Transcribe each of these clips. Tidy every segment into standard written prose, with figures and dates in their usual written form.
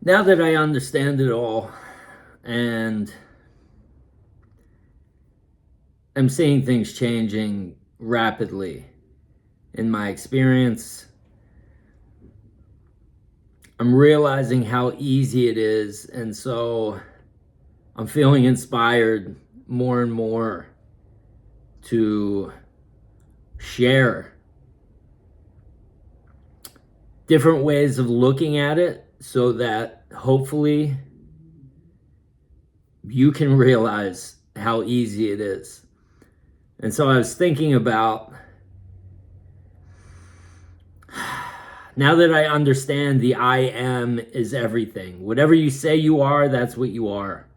Now that I understand it all and I'm seeing things changing rapidly in my experience, I'm realizing how easy it is. And so I'm feeling inspired more and more to share different ways of looking at it so that hopefully you can realize how easy it is. And so I was thinking about, now that I understand the I am is everything. Whatever you say you are, that's what you are.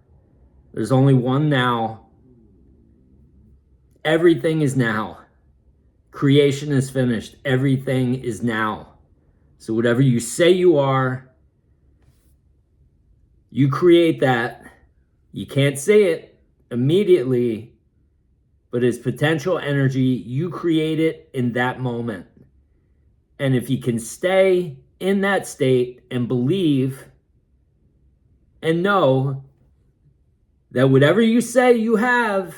There's only one now. Everything is now. Creation is finished. Everything is now. So whatever you say you are, you create that. You can't say it immediately, but as potential energy, you create it in that moment. And if you can stay in that state and believe and know that whatever you say you have,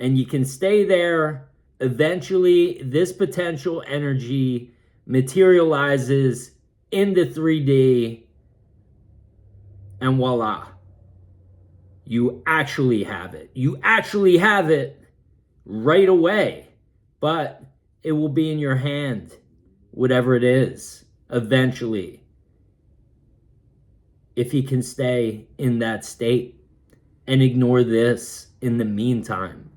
and you can stay there, eventually this potential energy materializes into 3D, and voila, you actually have it. You actually have it right away, but it will be in your hand, whatever it is, eventually, if you can stay in that state and ignore this in the meantime.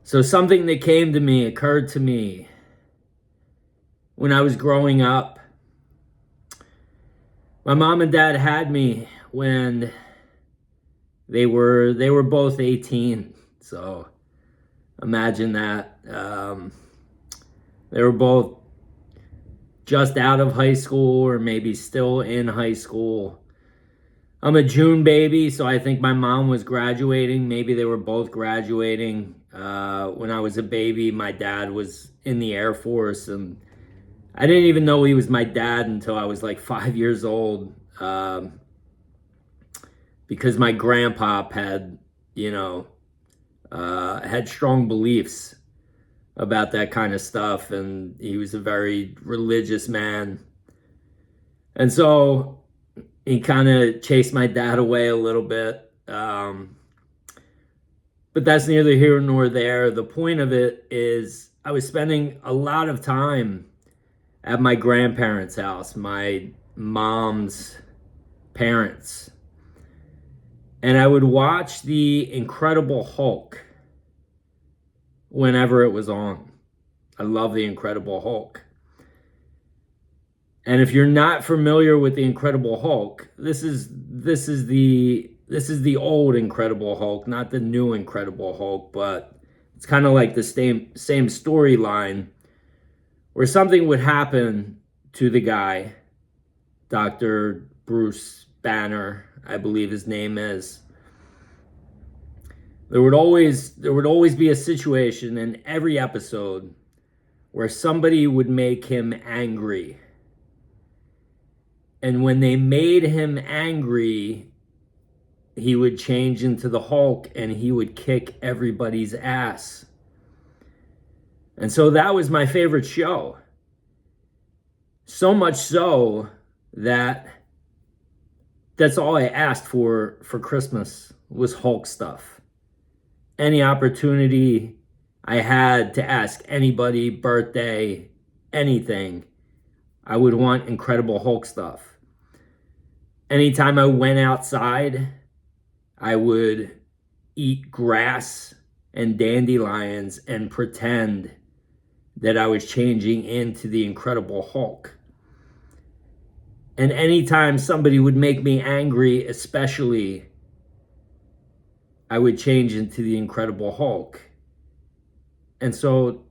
So something that occurred to me when I was growing up. My mom and dad had me when they were both 18. So imagine that. They were both just out of high school or maybe still in high school. I'm a June baby, so I think my mom was graduating. Maybe they were both graduating. When I was a baby, my dad was in the Air Force, and I didn't even know he was my dad until I was like 5 years old, because my grandpa had, had strong beliefs about that kind of stuff, and he was a very religious man. And so he kind of chased my dad away a little bit. But that's neither here nor there. The point of it is I was spending a lot of time at my grandparents' house, my mom's parents. And I would watch The Incredible Hulk whenever it was on. I love The Incredible Hulk. And if you're not familiar with The Incredible Hulk, this is the old Incredible Hulk, not the new Incredible Hulk, but it's kind of like the same storyline where something would happen to the guy, Dr. Bruce Banner, I believe his name is. There would always be a situation in every episode where somebody would make him angry. And when they made him angry, he would change into the Hulk and he would kick everybody's ass. And so that was my favorite show. So much so that that's all I asked for Christmas was Hulk stuff. Any opportunity I had to ask anybody, birthday, anything, I would want Incredible Hulk stuff. Anytime I went outside, I would eat grass and dandelions and pretend that I was changing into the Incredible Hulk. And anytime somebody would make me angry, especially, I would change into the Incredible Hulk. And so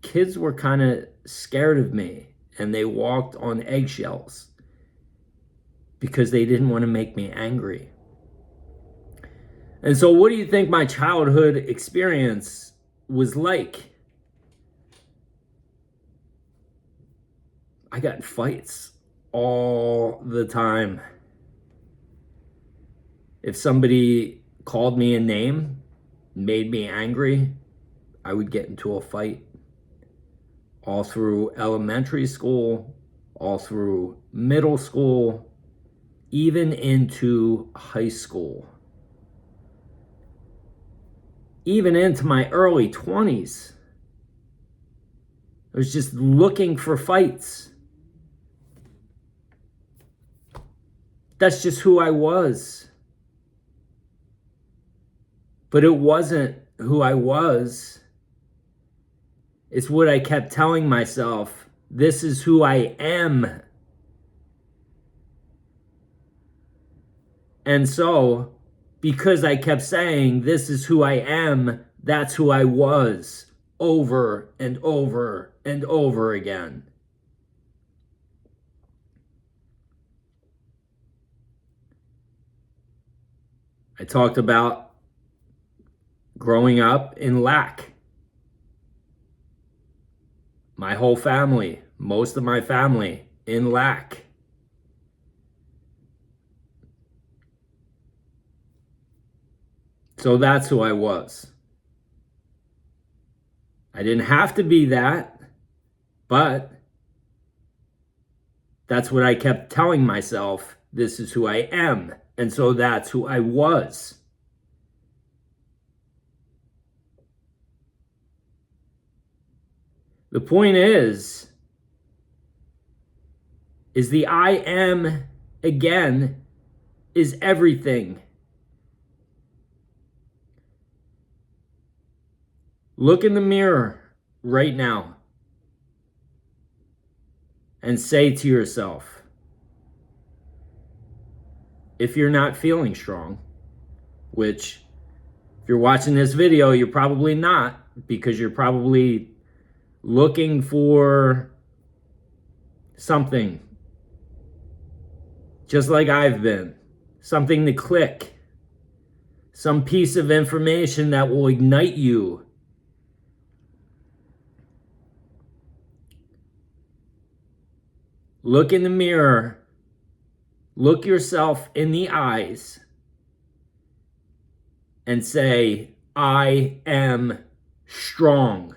kids were kind of scared of me, and they walked on eggshells because they didn't want to make me angry. And so what do you think my childhood experience was like? I got in fights all the time. If somebody called me a name, made me angry, I would get into a fight. All through elementary school, all through middle school, even into high school. Even into my early 20s. I was just looking for fights. That's just who I was. But it wasn't who I was. It's what I kept telling myself. This is who I am. And so, because I kept saying, this is who I am, that's who I was, over and over and over again. I talked about growing up in lack. My whole family, most of my family, in lack. So that's who I was. I didn't have to be that, but that's what I kept telling myself. This is who I am. And so that's who I was. The point is the I am, again, is everything. Look in the mirror right now and say to yourself, if you're not feeling strong, which if you're watching this video, you're probably not, because you're probably looking for something, just like I've been, something to click, some piece of information that will ignite you. Look in the mirror, look yourself in the eyes, and say, I am strong.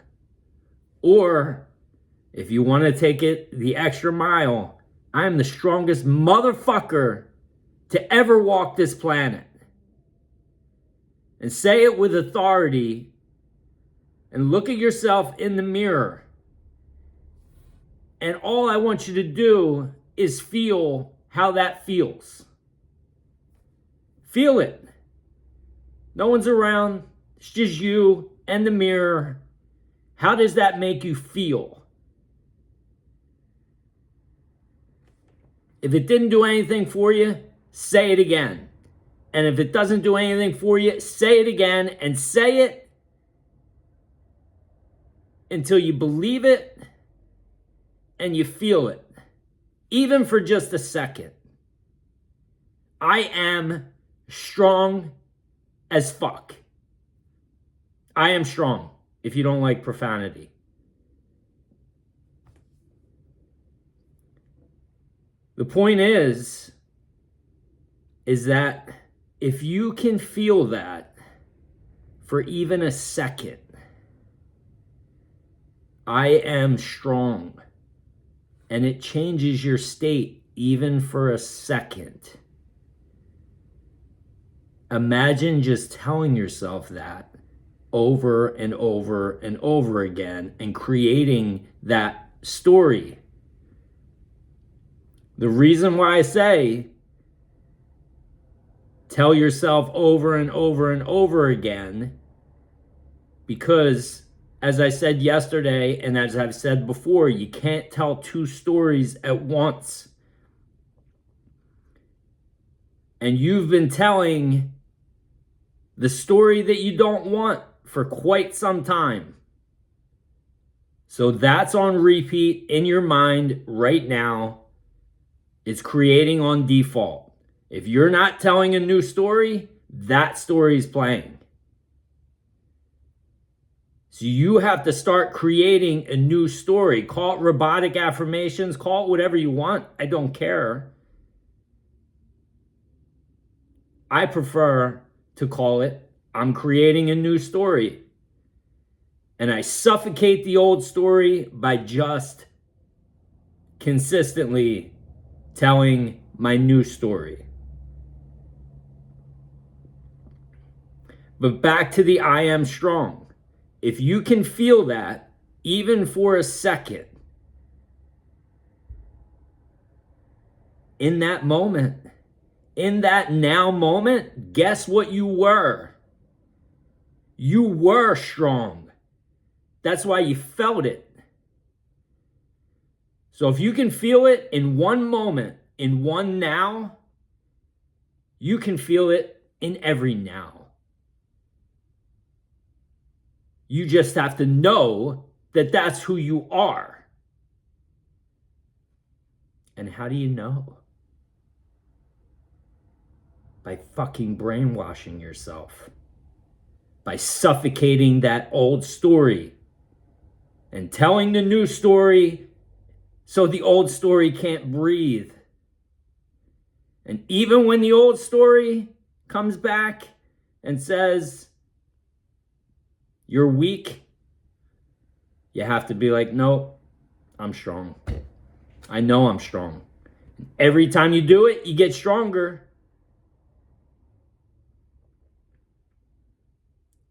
Or, if you want to take it the extra mile, I am the strongest motherfucker to ever walk this planet. And say it with authority, and look at yourself in the mirror. And all I want you to do is feel how that feels. Feel it. No one's around. It's just you and the mirror. How does that make you feel? If it didn't do anything for you, say it again. And if it doesn't do anything for you, say it again, and say it until you believe it and you feel it, even for just a second. I am strong as fuck. I am strong, if you don't like profanity. The point is that if you can feel that for even a second, I am strong, and it changes your state even for a second. Imagine just telling yourself that over and over and over again and creating that story. The reason why I say tell yourself over and over and over again, because as I said yesterday, and as I've said before, you can't tell two stories at once. And you've been telling the story that you don't want for quite some time. So that's on repeat in your mind right now. It's creating on default. If you're not telling a new story, that story is playing. So you have to start creating a new story. Call it robotic affirmations, call it whatever you want. I don't care. I prefer to call it, I'm creating a new story. And I suffocate the old story by just consistently telling my new story. But back to the I am strong. If you can feel that, even for a second, in that moment, in that now moment, guess what you were? You were strong. That's why you felt it. So if you can feel it in one moment, in one now, you can feel it in every now. You just have to know that that's who you are. And how do you know? By fucking brainwashing yourself. By suffocating that old story and telling the new story so the old story can't breathe. And even when the old story comes back and says, you're weak, you have to be like, no, I'm strong. I know I'm strong. Every time you do it, you get stronger.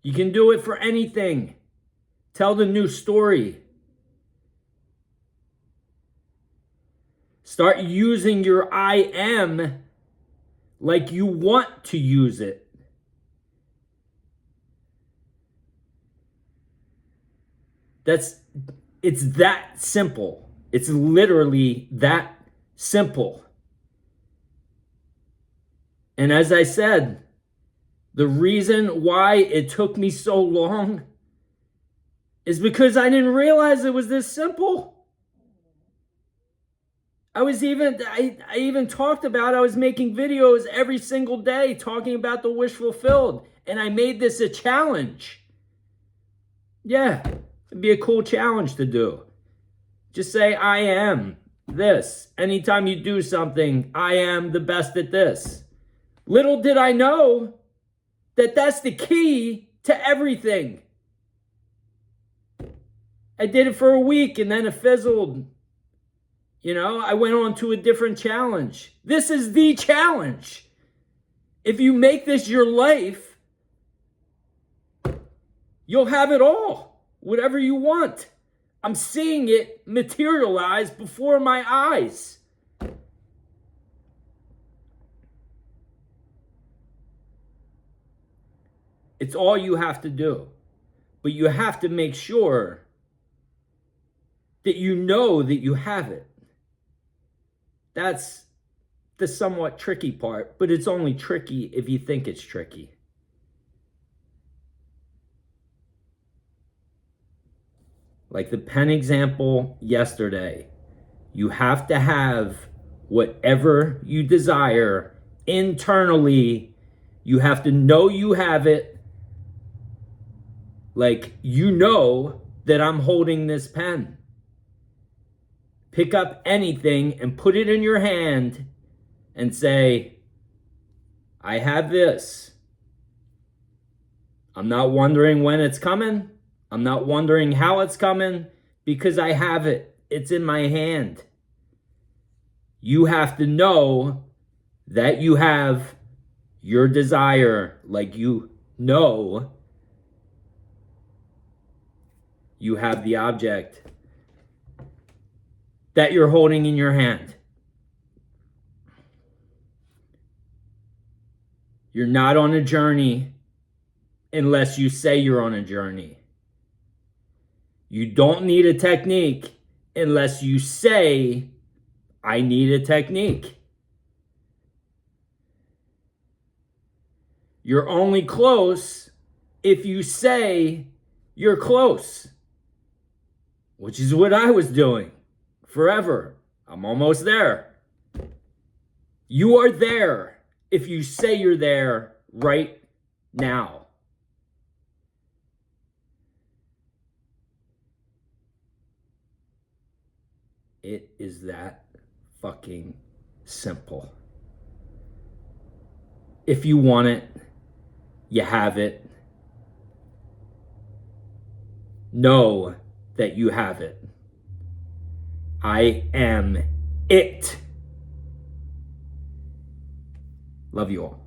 You can do it for anything. Tell the new story. Start using your I am like you want to use it. It's that simple. It's literally that simple. And as I said, the reason why it took me so long is because I didn't realize it was this simple. I even talked about, I was making videos every single day talking about the wish fulfilled. And I made this a challenge. Yeah, it'd be a cool challenge to do. Just say, I am this. Anytime you do something, I am the best at this. Little did I know that that's the key to everything. I did it for a week and then it fizzled. You know, I went on to a different challenge. This is the challenge. If you make this your life, you'll have it all. Whatever you want. I'm seeing it materialize before my eyes. It's all you have to do. But you have to make sure that you know that you have it. That's the somewhat tricky part, but it's only tricky if you think it's tricky. Like the pen example yesterday, you have to have whatever you desire internally. You have to know you have it. Like, you know that I'm holding this pen. Pick up anything and put it in your hand and say, I have this. I'm not wondering when it's coming. I'm not wondering how it's coming, because I have it. It's in my hand. You have to know that you have your desire, like you know you have the object that you're holding in your hand. You're not on a journey unless you say you're on a journey. You don't need a technique unless you say, I need a technique. You're only close if you say you're close, which is what I was doing forever. I'm almost there. You are there if you say you're there right now. It is that fucking simple. If you want it, you have it. Know that you have it. I am it. Love you all.